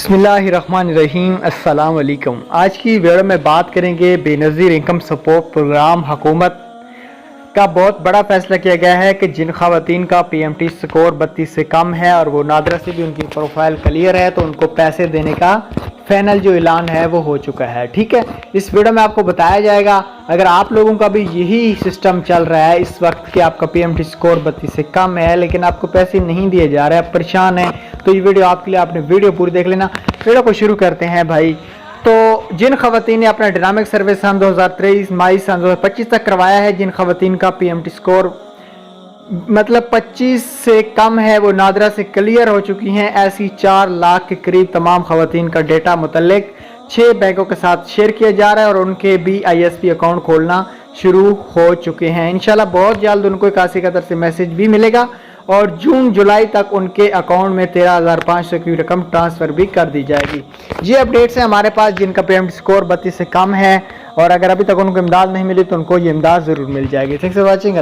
बिस्मिल्लाहिर्रहमानिर्रहीम अस्सलाम वालेकुम। आज की वीडियो में बात करेंगे बेनज़ीर इनकम सपोर्ट प्रोग्राम। हुकूमत का बहुत बड़ा फैसला किया गया है कि जिन ख़वातीन का PMT स्कोर 32 से कम है और वो नादरा से भी उनकी प्रोफाइल क्लियर है तो उनको पैसे देने का फाइनल जो ऐलान है वो हो चुका है। ठीक है, इस वीडियो में आपको बताया जाएगा अगर आप लोगों का भी यही सिस्टम चल रहा है इस वक्त कि आपका PMT स्कोर 32 से कम है लेकिन आपको पैसे नहीं दिए जा रहे, आप परेशान हैं, तो ये वीडियो आपके लिए, आपने वीडियो पूरी देख लेना। वीडियो को शुरू करते हैं भाई। तो जिन खवातीन ने अपना डायनामिक सर्वे सन 2023 मई सन 2025 तक करवाया है, जिन खवातीन का PMT स्कोर मतलब 25 से कम है वो नादरा से क्लियर हो चुकी हैं, ऐसी 4 लाख के करीब तमाम खवातीन का डेटा मुतल्लिक 6 बैंकों के साथ शेयर किया जा रहा है और उनके भी ISP अकाउंट खोलना शुरू हो चुके हैं। इंशाल्लाह बहुत जल्द उनको 81 का तरफ से मैसेज भी मिलेगा और जून जुलाई तक उनके अकाउंट में 13,500 की रकम ट्रांसफ़र भी कर दी जाएगी। ये अपडेट्स हैं हमारे पास जिनका PMT स्कोर 32 से कम है और अगर अभी तक उनको इमदाद नहीं मिली तो उनको ये इमदाद ज़रूर मिल जाएगी। Thanks for watching.